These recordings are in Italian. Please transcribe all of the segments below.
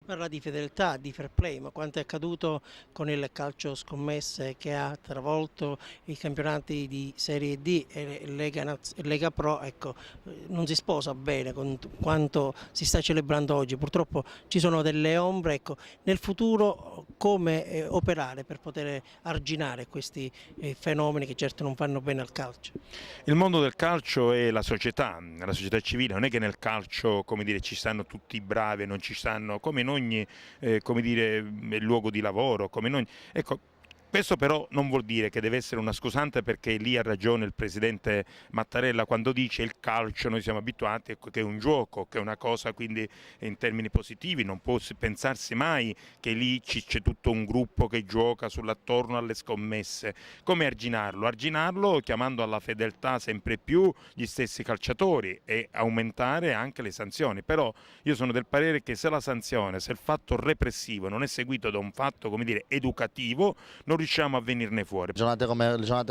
Parla di fedeltà, di fair play, ma quanto è accaduto con il calcio scommesse che ha travolto i campionati di Serie D e Lega Pro, ecco, non si sposa bene con quanto si sta celebrando oggi. Purtroppo ci sono delle ombre, ecco, nel futuro come operare per poter arginare questi fenomeni che certo non fanno bene al calcio. Il mondo del calcio è la società civile, non è che nel calcio, come dire, ci stanno tutti bravi, non ci stanno, come in ogni, come dire, luogo di lavoro, come in ogni. Ecco, questo però non vuol dire che deve essere una scusante, perché lì ha ragione il presidente Mattarella quando dice il calcio noi siamo abituati che è un gioco, che è una cosa quindi in termini positivi, non può pensarsi mai che lì c'è tutto un gruppo che gioca sull'attorno alle scommesse. Come arginarlo? Arginarlo chiamando alla fedeltà sempre più gli stessi calciatori e aumentare anche le sanzioni. Però io sono del parere che se la sanzione, se il fatto repressivo non è seguito da un fatto, come dire, educativo, non riusciamo a venirne fuori. Le giornate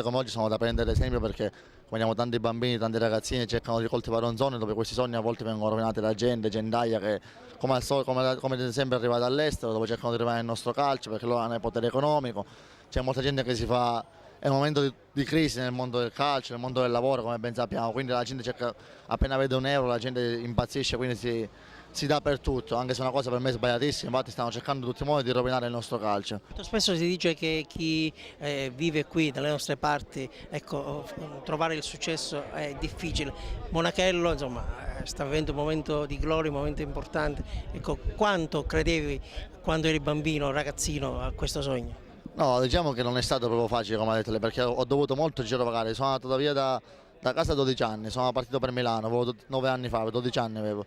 come oggi sono da prendere esempio, perché vediamo tanti bambini, tanti ragazzini cercano di coltivare un sogno, dove questi sogni a volte vengono rovinati da gente, gendaia che come sempre è arrivata all'estero, dove cercano di arrivare nel nostro calcio perché loro hanno il potere economico. C'è molta gente che si fa, è un momento di crisi nel mondo del calcio, nel mondo del lavoro, come ben sappiamo, quindi la gente cerca, appena vede un euro la gente impazzisce, quindi si dà per tutto, anche se è una cosa per me sbagliatissima. Infatti stanno cercando in tutti i modi di rovinare il nostro calcio. Molto spesso si dice che chi vive qui dalle nostre parti, ecco, trovare il successo è difficile. Monachello, insomma, sta vivendo un momento di gloria, un momento importante. Ecco, quanto credevi quando eri bambino, ragazzino, a questo sogno? No, diciamo che non è stato proprio facile, come ha detto lei, perché ho dovuto molto girovagare. Sono andato via da casa a 12 anni, sono partito per Milano, avevo 9 anni fa, 12 anni avevo.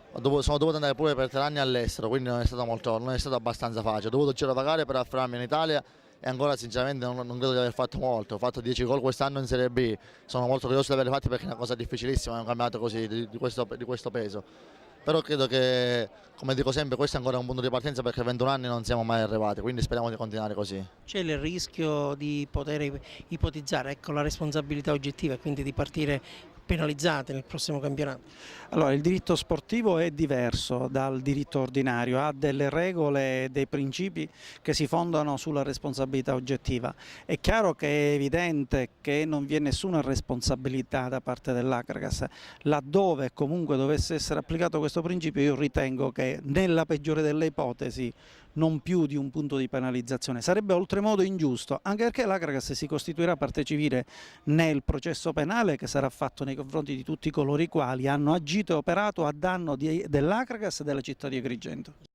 Sono dovuto andare pure per 3 anni all'estero, quindi non è stato abbastanza facile. Ho dovuto girovagare per affermarmi in Italia e ancora sinceramente non credo di aver fatto molto. Ho fatto 10 gol quest'anno in Serie B, sono molto orgoglioso di averli fatti perché è una cosa difficilissima, è un campionato così di questo peso. Però credo che, come dico sempre, questo è ancora un punto di partenza, perché a 21 anni non siamo mai arrivati, quindi speriamo di continuare così. C'è il rischio di poter ipotizzare, ecco, la responsabilità oggettiva e quindi di partire penalizzate nel prossimo campionato? Allora, il diritto sportivo è diverso dal diritto ordinario, ha delle regole e dei principi che si fondano sulla responsabilità oggettiva. È chiaro che è evidente che non vi è nessuna responsabilità da parte dell'Agragas. Laddove comunque dovesse essere applicato questo principio, io ritengo che nella peggiore delle ipotesi non più di un punto di penalizzazione. Sarebbe oltremodo ingiusto, anche perché l'Agragas si costituirà parte civile nel processo penale che sarà fatto nei confronti di tutti coloro i quali hanno agito e operato a danno dell'Agragas e della città di Agrigento.